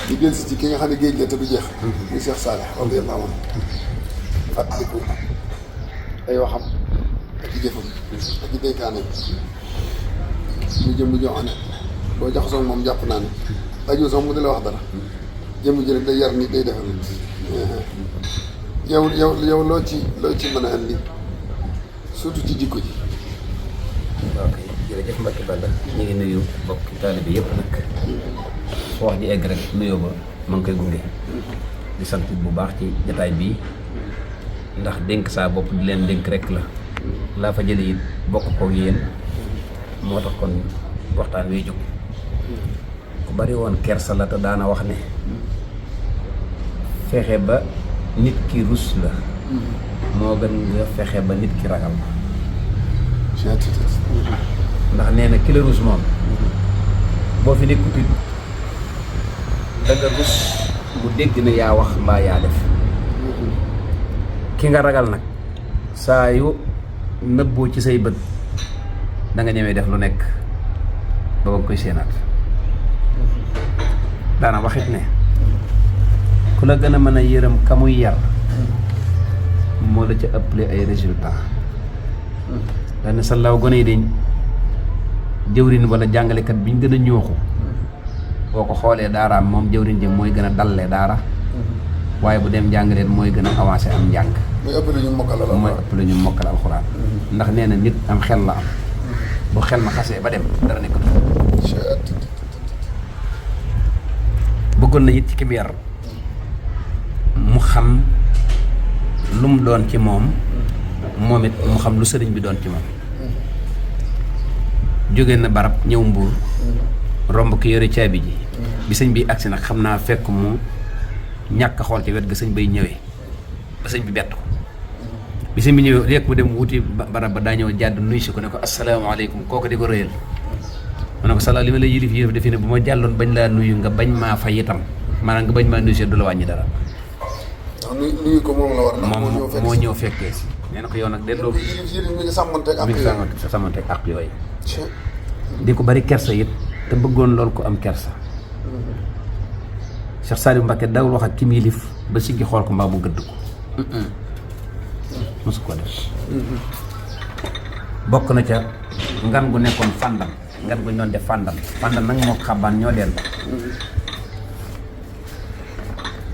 di dellu si ci ki nga xam ne géej la te du jeex. muy Cheikh Salih radiyallahu anhu fàttaliku ay waxam ak i jëfam ak i dénkaane mu jëm joo xam ne boo jaxasoo moom jàpp naa ne aju sax mu di la wax dara jëm ji rek day yar nit day defal nit yow loo ci mën a andi surtout ci jikko ji. ok jërëjëf Mbacke Balla ñu ngi nuyu mbokki taalibe bi yëpp nag foo wax ji egg rek nuyoo ba ma ngi koy gunge di sant bu baax ci jataay bii ndax dénk saa bopp di leen dénk rek la laa fa jële it bokk koog yéen moo tax kon waxtaan wi jóg ku bari woon kersa la te daana wax ne fexe ba nit ki rus la moo gën nga fexe ba nit ki ragal la ndax nee na ki la rus moom boo fi nekkut it da nga rus mu dégg ne yaa wax mbaa yaa def ki nga ragal nag saa yu nëbboo ci say bët da nga ñëwee def lu nekk ba ba koy séenaat daana waxit ne ku la gën a mën a yërëm ka muy yar moo la ca ëppale ay résultat dana sa law gone yi dañ jëwrin wala jàngalekat biñ gën a ñooxu boo ko xoolee daaraam moom jëwrin ji mooy gën a dalle daara waaye bu dem jàngaleen mooy gën a avancé am njàng mooy ëpp la ñu mokkal alxuraan ndax nee na nit am xel la am bu xel ma xasee ba dem dara nekkatu bëggoon na it ci ki mu yar mu xam lu mu doon ci moom it mu xam lu sëriñ bi doon ci moom jóge na barab ñëw Mbuur romb ki yore caabi ji bi sëñ bi agsi nag xam naa fekk mu ñàkk a xool ci wet ga sëñ bay ñëwee ba sëñ bi bett ko bi sëñ bi ñëwee rek mu dem wuti barab ba daa ñëw jàdd nuyu si ko ne ko asalaamaaleykum kooku di ko rëyal mu ne ko sala li ma la yilif yëf defe ne bu ma jàlloon bañ laa nuyu nga bañ maa fay itam maanaam nga bañ maa nuyu si du la wàññi dara nuyu ko moom la war moo ñëw fekkee si nee na ko yow nag delloo mi ngi sàmmanteeg ak yooyu di ko bari kersa it te bëggoon loolu ko am kersa Cheikh Saliou Mbacké dawul wax ak kim yilif ba siggi xool ko mbaa mu gëdd ko mosu ko def bokk na ca ngan gu nekkoon fàndam ngan gu ñu doon def fàndam nag moo xabaan ñoo dellu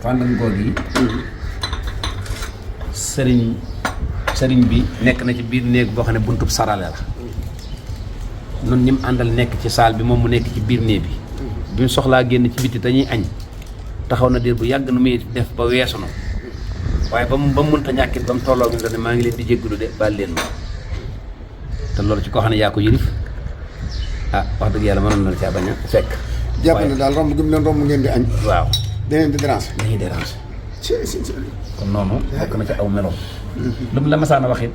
fàndam googu yi sëriñ bi nekk na ci biir néeg boo xam ne buntub sarale la noonu ñi mu àndal nekk ci saal bi moom mu nekk ci biir néeg bi mu soxlaa génn ci biti dañuy añ taxaw na diir bu yàgg nu muy def ba weesu na waaye ba mu mënta ñàkkit ba mu tolloo gi ne maa ngi leen di jéggulu de baal leen ma te loolu ci koo xam ne yaa ko yilif wax dëgg yàlla mënoon na la caa bañ a fekk jàpp na daal romb gi mu leen romb ngeen di añ waaw dañuy déranger kon noonu bokk na ci aw meloom lu mu la masaan a wax it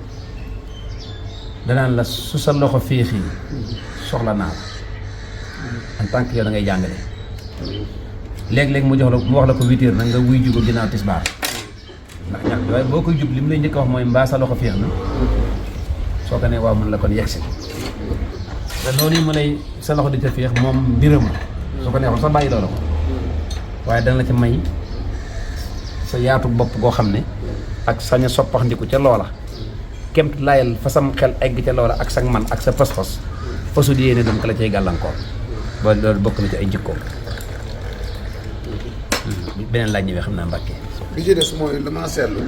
danaan la su sa loxo féexi soxla naa la en tant que yow da ngay jàngale léeg-léeg mu wax la ko 8 heures nag nga wuy jugo ginnaaw tisbaar ndax ñax bi waaye boo koy jub li mu lay njëkk a wax mooy mbaa sa loxo féex na soo ko ne waaw mun la kon yegsi te loolu yi mu lay sa loxo di ca féex moom mbiram soo ko neexoon sax bàyyi loola ko waaye dana la ca may sa yaatu bopp goo xam ne ak sañ a soppaxndiku ca loola kemt layal fa sam xel egg ca loola ak sa man ak sa pas-pas fasu di yéene dem ka la cay gàllankoor ba loolu bokk na ci ay jikkoom beneen laaj ñëwee xam naa Mbàkke bi ci des mooy la ma seetlu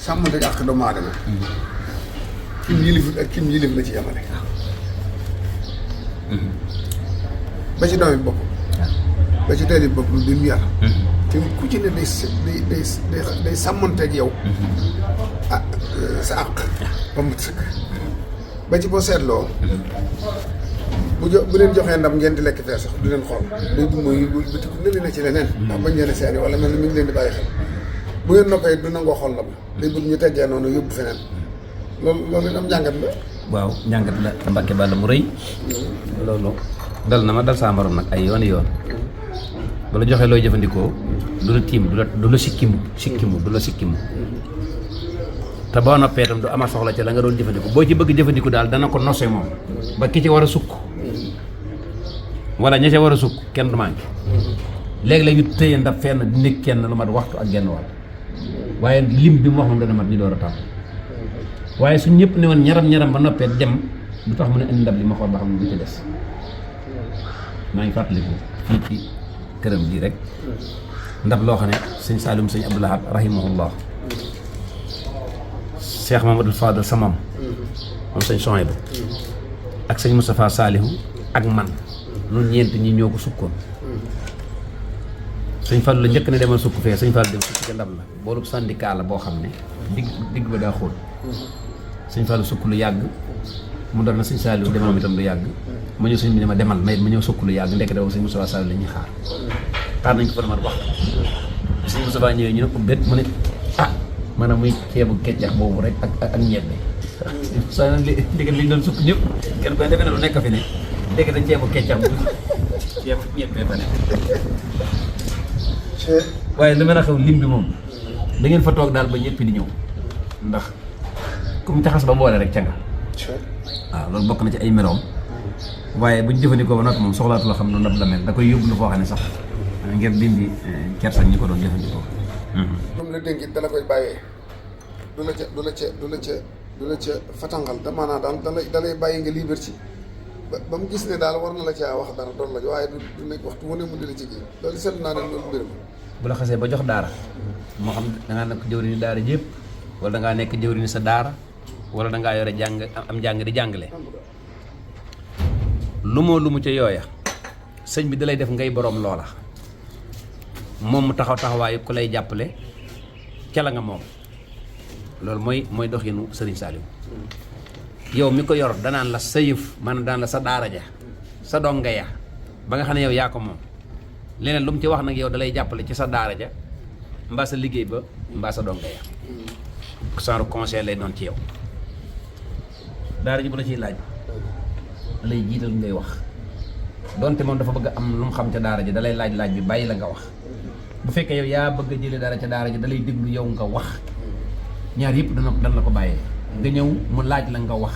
sàmmante ak doomu aadama kim yilifut ak kim yilif la ci yamale ba ci doomi bopp ba ci tali bopp bi mu yar te ku ci ne day sàmmanteeg yow sa àq ba mu sëkk ba ci boo seetloo bu leen joxee ndam ngeen di lekk fee sax du leen xool day du mooy bitiku ne na ci leneen ndax bañ leen seeni wala mel ni mi ngi leen di bàyyi xel bu ngeen noppee du nangoo xool ndam day bëgg ñu teggee noonu yóbbu feneen loolu am njàngat la waaw njàngat la Mbàkke Balla mu rëy loolu dal na ma dal saa morom nag ay yooni yoon bu la joxee looy jëfandikoo du la tiim du la sikkimu du la sikkimu te boo noppee itam du ama soxla ca la nga doon jëfandiku boo ci bëgg jëfandiku daal dana ko nosee moom ba ki ci war a sukk wala ña ca war a sukk kenn du manqué léegi-léegi ñu tëye ndab fenn di nekk kenn lu mat waxtu ak genn wàll waaye lim bi mu wax moom dana mat ñu door a tàmm waaye suñ ñëpp ne woon ñaram ba noppee dem lu tax mu ne indi ndab li ma xool ba xam ne du ci des maa ngi fàttaliku fii ci këram bii rek ndab loo xam ne sëñ Saalum sëñ Abdou Lahad rahimahullah Cheikh Mamadou Fadal samam moom sëñ Sohaybu ak sëñ Moustapha Salihu ak man ñun ñeent ñi ñoo ko sukkoon sëñ Fallu la njëkk ne demal sukk fee sëñ Fallu dem sukk ca ndab la boolu syndicat la boo xam ne digg ba daa xóot sëñ Fallu sukk lu yàgg mu doon na sëñ Saliou demal itam lu yàgg ma ñëw sëñ bi ne ma demal ma ñëw sukk lu yàgg ndekk daw sëñ Moustapha Saliou la ñuy xaar nañ ko fa demal wax sëñ Moustapha ñëwee ñu ne ko bét mu ne maanaam muy ceebu keccax boobu rek ak ñebbe sa ndigal liñ doon sukk ñëpp kenn koy defe ne lu nekk fi ne ndekk da ceebu keccax bu ceeb ñebbe fa ne waaye li mën a xew lim bi moom da ngeen fa toog daal ba ñëpp di ñëw ndax comme taxas ba boole rek ca nga waaw loolu bokk na ci ay meloom waaye buñ jëfandikoo ba noppi moom soxlaatu la xam noonu nab la mel da koy yóbbu lu foo xam ne sax ngir dindi kersa ñi ko doon jëfandikoo moom la dénkit dala koy bàyyee du la ca fatangal da maanaam daal dalay bàyyi nga liberté ba mu gis ne daal war na la caa wax dara doon la waaye du nekk waxtu wu ne mu di la ci kii loolu seetlu naa ne loolu mbir ma bu la xasee ba jox daara moo xam dangaa nekk jëwriñu daara yëpp wala dangaa nekk jëwriñu sa daara wala dangaa yore jàng am jàng di jàngale lu mu ca yooya sëñ bi dalay def ngay boroom loola moom mu taxawaayu ku lay jàppale ca la nga moom loolu mooy doxinu Sëriñ Saliou yow mi ko yor danaan la sa yëf maanaam daan la sa daara ja sa donga ya ba nga xam ne yow yaa ko moom leneen lu mu ci wax nag yow dalay jàppale ci sa daara ja mbaa sa liggéey ba mbaa sa donga ya genre conseil lay doon ci yow daara ji bu la ciy laaj dalay jiital ngay wax donte moom dafa bëgg am lu mu xam ca daara ji dalay laaj bi bàyyi la nga wax bu fekkee yow yaa bëgg a jëlee dara ca daara ji dalay déglu yow nga wax ñaar yëpp dan la ko bàyyee nga ñëw mu laaj la nga wax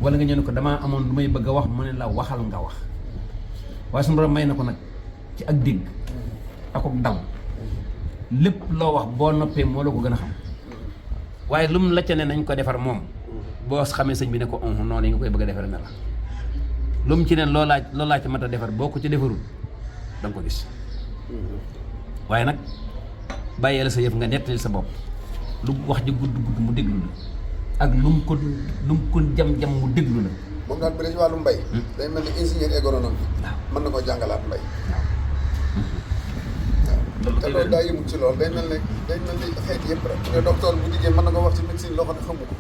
wala nga ñëw ne ko damaa amoon lu may bëgg a wax mu ne la waxal nga wax waaye suñu borom may na ko nag ci ak dégg akuk daw lépp loo wax boo noppee moo la ko gën a xam waaye lu mu la ca ne nañ ko defar moom boo xamee sëñ bi ne ko noonu yi nga koy bëgg a defar ne la lu mu ci ne loo laaj mat a defar boo ko ci defarul da nga ko gis waaye nag bàyyee la sa yëf nga nettali sa bopp lu wax ji gudd mu déglu la ak lu mu ko jam mu déglu la moom daal bu dee ci wàllu mbay day mel ni ingénieur agronome waaw mën na koo jàngalaat mbay waaw te loolu daa yëmut ci loolu day mel ni xeet yëpp rek te docteur bu diggee mën na ko wax ci médecine loo xam ne xamu ko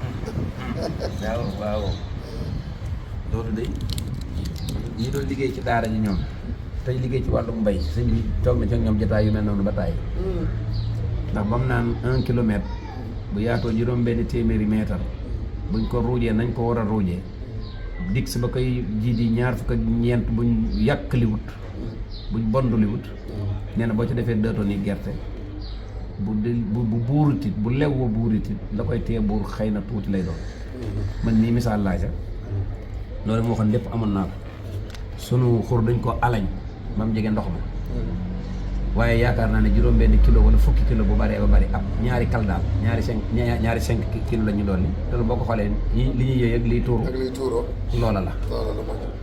waaw loolu de ñi doon liggéey ci daara ji ñoom tey liggéey ci wàllu mbay sëñ bi toog na ci ñoom jotaay yu mel noonu ba tàyyi ndax ba mu naan 1 kilomètre bu yaatoo juróom benn téeméeri mètre buñ ko ruujee nañ ko war a ruujee dig si ba koy ji di ñaar fukk ak ñeent buñ yàqaliwut buñ bonduliwut nee na boo ci defee 2 tonnes yi gerte bu buuritit bu lewwa buuritit la koy tee buur xëy na tuuti lay doon man nii misaal laa ca loolu moo xam lépp amoon naa ko sunu xur dañ ko alañ ba mu jege ndox ma waaye yaakaar naa ne juróom benn kilo wala fukki kilo bu bëree ba bëri ab ñaari kal daal ñaari 5 kilo la ñu doon ni loolu boo ko xoolee li ñuy yëy ak liy tuuroo loola la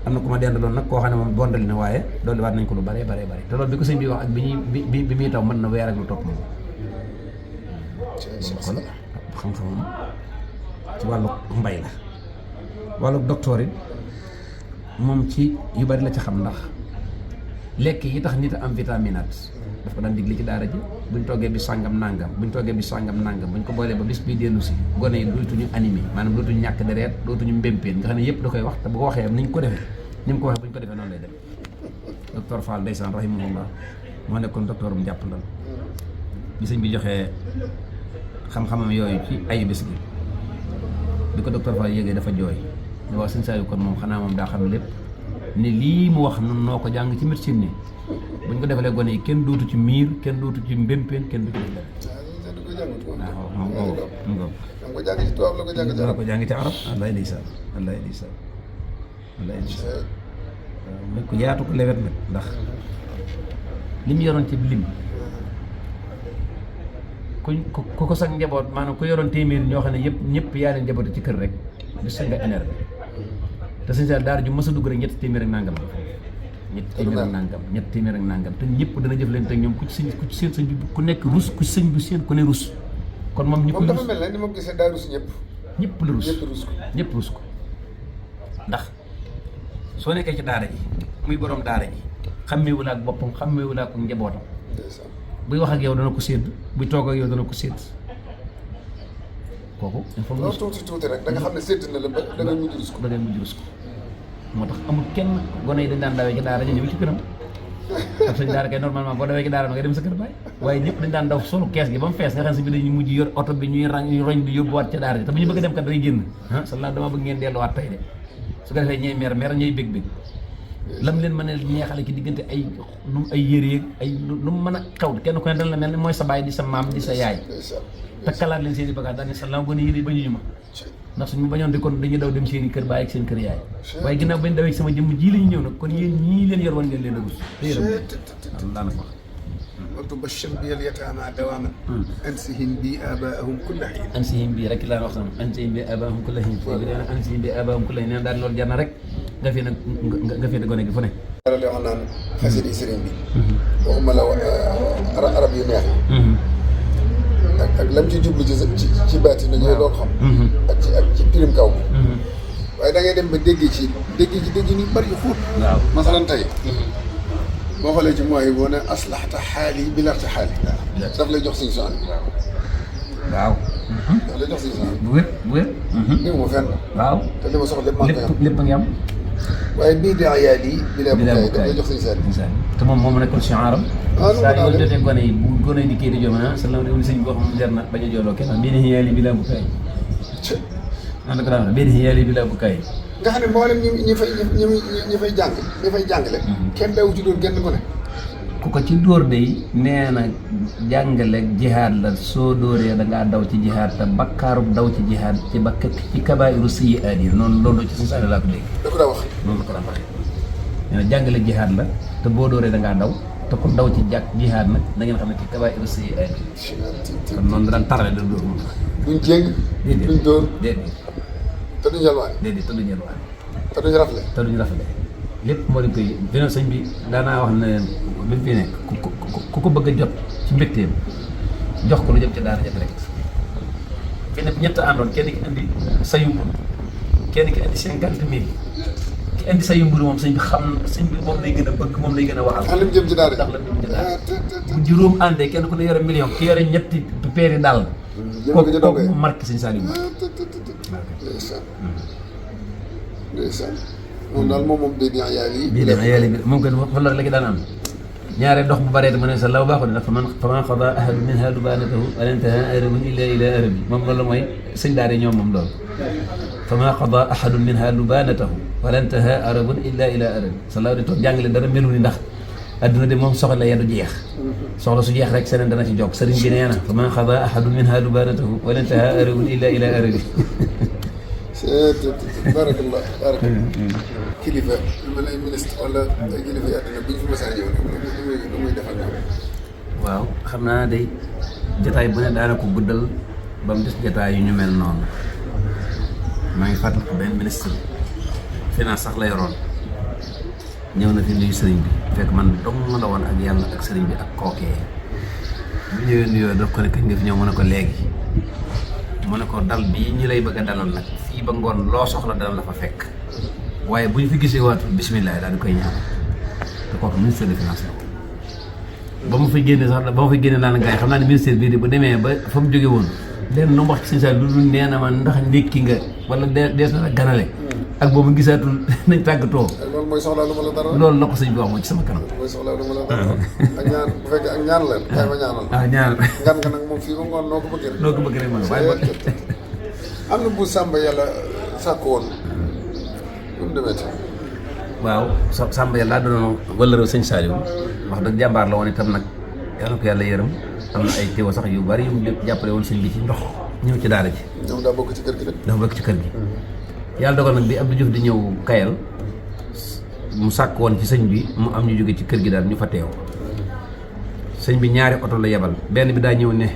am na ku ma dend loon nag koo xam ne moom bondali na waaye doolu waat nañ ko lu bëree te loolu bi ko sëñ bi wax ak bi muy taw mën na weer ak lu topp moom kon xam-xamam ci wàllu mbay la wàllu docteur it moom ci yu bari la ci xam ndax lekk yi tax nit a am vitaminat daf ko daan digle ci daara ji buñ toggee bi sàngam nangam buñ ko boolee ba bis bii dellu si gone yi dootuñu animé maanaam dootuñu ñàkk deret dootuñu mbémpéen nga xam ne yëpp da koy wax te bu ko waxee ni ñu ko defee buñ ko defee noonu lay dem docteur Fall ndeysaan rahimahullah moo nekkoon docteur um jàppandal bi sëñ bi joxee xam-xamam yooyu ci ayu bés gi bi ko docteur Fall yéegee dafa jooy ne waa sëñ Saliou kon moom xanaa moom daa xam lépp ne lii mu wax nun noo ko jàng ci médecine ni buñ ko defalee gone yi kenn dootu ci miir kenn dootu ci mbémpéen kenn du ci def waaw moom ko jàng ci tubaab la ko jàng ci arab wallaay ndeysaan muy ko yaatu ko lewet nag ndax li mu yoroon ci lim ku ko sax njaboot maanaam ku yoroon téeméer ñoo xam ne ñëpp yaa leen njaboot ci kër rek du sañ nga énervé te sëñ Saliou daara ju mës a dugg rek ñetti téeméer ak nangam ñetti téeméer ak nangam te ñëpp dana jëf leen te ñoom ku ci seen sëñ bi ku nekk rus ku ci sëñ bi seen ku ne rus kon moom ñëpp dafa mel ne ni ma gisee daa rus ñëpp la rus ko ndax soo nekkee ci daara ji muy borom daara ji xàmmeewul ak boppam xàmmeewul ak njabootam buy wax ak yow dana ko sédd buy toog ak yow dana ko sédd kooku il faut nga tuuti rek da nga xam ne sédd na la ba da ngay mujj rus ko moo tax amul kenn gone yi dañ daan dawee ci daara ñu ñëw ci këram ak sëñ daara kay normalement boo dawee ci daara ma ngay dem sa kër baay waaye ñëpp dañ daan daw solo kees gi ba mu fees nga xam si bi dañuy mujj yor oto bi ñuy roñ di yóbbuwaat ca daara ji te bu ñu bëgg a dem kat day génn sallallahu dama bëgg ngeen delluwaat tey de su ko defee ñooy mer ñooy bég lam leen mën a neexale ci diggante ay yére ay lu mu mën a xew kenn ku ne dañ la mel ni mooy sa baay di sa maam di sa yaay takkalaat leen seen i bagage daal ne sallallahu gone yére bañuñu ma ndax suñu bañoon di kon dañuy daw dem seen i kër baay ak seen kër yaay waaye ginnaaw bañ dawee sama jëmm ji la ñu ñëw nag kon yéen ñii leen yor woon ngeen leen a rus daanaka wax وتبشر بي اليتامى دواما انسهم بي اباءهم كل حين ansihim bi rek laa wax sama ansihim bi abaahum kulla hiin ansihim bi abaahum kulla hiin neen daal loolu jar na rek nga fi nag nga fi gone gi fu ne dara li wax naan xasida sëriñ bi waxuma la arab yu neex ak lam ci jublu ci baati na ñooy doon xam ak ci pirim kaw bi waaye da ngay dem ba dégg ñu bari yu xóot waaw masalan tey boo xoolee ci mooy boo ne aslaxta xaali bi larta xaali daf lay jox suñu soxna waaw daf lay jox suñu soxna bu wér néew ma fenn waaw te li ma soxla lépp maa ngi koy am lépp a ngi am waaye bii di ayaat yi bi laa bukaay daf lay jox suñu soxna te moom nekkoon si aaram saa yoo jotee gone yi bu gone yi di kii di jom sallallahu alayhi wa sallam sëñ bi wax moom jar na bañ a jooloo kenn bii di yaali bi laa bukaay naan ko daan bii di yaali bi laa bukaay nga xam ne mboolem ñi fay jàngale kenn daw ci doon genn ko ne ku ko ci dóor day nee na jàngale jihaad la soo dóoree da ngaa daw ci jihaad te bakkaarub daw ci jihaad ci kabaa'iru sayyi'aat yi noonu loolu ci suñu saani laa ko dégg da ko daa wax noonu la ko daan waxee nee na jàngale jihaad la te boo dóoree da ngaa daw te ku daw ci jihaad nag da ngeen xam ne ci kabaa'iru sayyi'aat yi kon noonu daan tarale da dóor moom duñ jéng duñ dóor déedéet te duñ yalwaan déedéet te duñ yalwaan te duñ rafle lépp moo leen koy beneen sëñ bi daanaa wax ne bi mu fi nekk ku ko bëgg a jot ci mbégteem jox ko lu jëm ci daara ja direct fi ne ñett àndoon kenn ki indi sayu mburu kenn ki indi 50 000 ki indi sayu mburu moom sëñ bi xam sëñ bi moom lay gën a bëgg moom lay gën a waxal ndax lim jëm ci daara ndax la jëm ci daara bu juróom àndee kenn ku ne yore million ki yore ñetti peeri dàll kooku mu marqué sëñ Saliou ndeysaan moom daal moom bii di ayaali bii di ayaali bi moom kat fa la léegi daan am ñaare dox bu baree ma ne sa law baaxul nag fa man xada ahadu minha lubanatahu wala intaha arabun illa ila arabi moom loolu mooy sëñ daara ñoom moom loolu fa ma xada ahadun minha lubanatahu wala intaha arabun illa ila arabi sa law di toog jàngale dara melu ni ndax adduna de moom soxla ya du jeex soxla su jeex rek seneen dana ci jog sëriñ bi nee na fa man xada ahadun minha lubanatahu wala intaha arabun illa ila arabi barakallah kilifa lu mel ay ministre wala ay kilifa yi àddina bu ñu fi mës a ñëw lu muy defal ñoom waaw xam naa day jotaay bu ne daana ko guddal ba mu des jotaay yu ñu mel noonu maa ngi fàttaliku benn ministre finance sax la yoroon ñëw na fi nuyu sëriñ bi fekk man dong la woon ak yàlla ak sëriñ bi ak kookee bu ñëwee nuyoo daf ko ne kañ nga fi ñëw mu ne ko léegi mu ne ko dal bii ñu lay bëgg a dalal nag fii ba ngoon loo soxla dana la fa fekk waaye bu ñu fi gisee waatul bisimilah daal di koy ñaan te kooku ministère des finances la ba ma fay génne sax ba ma fay génne naan gars yi xam naa ne ministère bii de bu demee ba fa mu jóge woon leen nu mu wax ci sëñ Saliou lu dul nee na ma ndax ndékki nga wala dees na la ganale ak boobu gisaatul nañ tàggatoo. loolu mooy soxlaa lu ma la dara. loolu la ko sëñ bi wax moom ci sama kanam. mooy soxlaa lu ma la dara. ak ñaan bu fekkee ak ñaan la. kay ma ñaanal. ñaan. ngan nga nag moom fii ba ngoon noo ko bëggee rek. noo ko bëggee rek man waaye am na bu Samba yàlla sàkk woon lu mu demee ci. waaw Samba yàlla daa doon wëllëreew sëñ Saliou wax dëgg jàmbaar la woon itam nag yàlla ko yàlla yërëm am na ay teewa sax yu bari yu mu jàppale woon sëñ bi ci ndox ñëw ci daara ji. ñoom daa bokk ci kër gi rek. dafa bokk ci kër gi. yàlla dogal nag bi Abdou Diouf di ñëw Kayal mu sàkk woon ci sëñ bi mu am ñu jóge ci kër gi daal ñu fa teew sëñ bi ñaari oto la yebal benn bi daa ñëw ne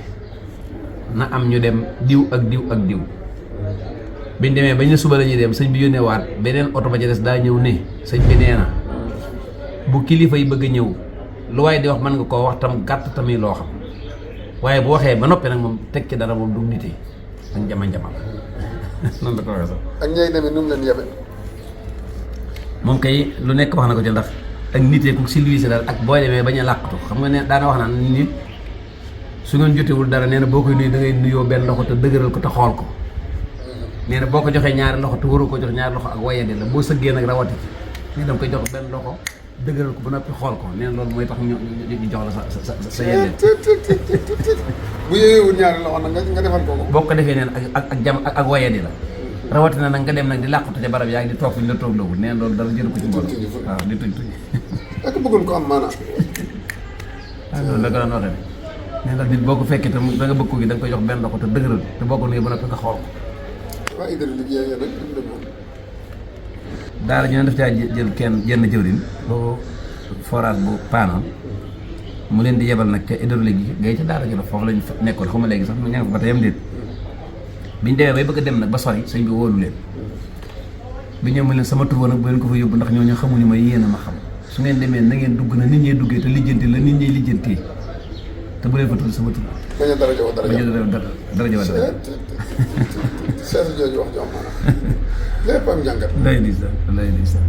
na am ñu dem diw ak diw ak diw biñ demee bañ ne suba la ñuy dem sëñ bi yónnee waat beneen oto ba ca des daa ñëw ne sëñ bi nee na bu kilifa yi bëgg a ñëw lu waaye di wax mën nga koo wax tam gàtt tamit loo xam waaye bu waxee ba noppi nag moom teg ci dara moom du nitee ak jama-jamal noonu la ko waxee sax ak ñay demee nu mu leen yebe moom kay lu nekk wax na ko ci ndax ak nitee ku silvise daal ak booy demee bañ a làqatu xam nga ne daana wax naan nit su ngeen jotewul dara nee na boo koy nuyu da ngay nuyoo benn loxo te dëgëral ko te xool ko nee na boo ko joxee ñaari loxo te waru ko jox ñaari loxo ak wayadi la boo sëggee nag rawati ci nee da nga koy jox benn loxo dëgëral ko ba noppi xool ko nee na loolu mooy tax ñu jox la sa yedde bu yëyewul ñaari loxo nag nga defal ko boo ko defee neen ak jam ak wayadi la rawatina nag nga dem nag di làqatu ca barab yaa ngi di toog fi ñu la toog lawul nee na loolu dara jëru ko ci mbooloo waaw di tuñ ak bëggoon ko am maanaam waaw loolu la gën a noote nee na nit boo ko fekkee te da nga bëgg ko gi da nga koy jox benn loxo te dëgëral te boo ko nuyee ba noppi nga xool ko waa idéal liggéey yéen nag ñu demoon daara ñu ne daf caa jël jenn jëwrin boobu forage bu paanoon mu leen di yebal nag ca hydraulique yi ngay ca daara ji la foofu lañu nekkoon xaw ma léegi sax mu ña nga fa ba tey am déet biñ demee bay bëgg a dem nag ba sori sëñ bi wóolu leen bi ñëw mu leen sama tur nag bu leen ko fa yóbbu ndax ñooñu xamuñu ma yéen a ma xam su ngeen demee na ngeen dugg na nit ñee duggee te lijjanti la nit ñee lijjanti te bu leen fa tudd sama tur bañ a dara jox dara jox seetu jooju wax jox maanaam lépp am njàngat lay di sax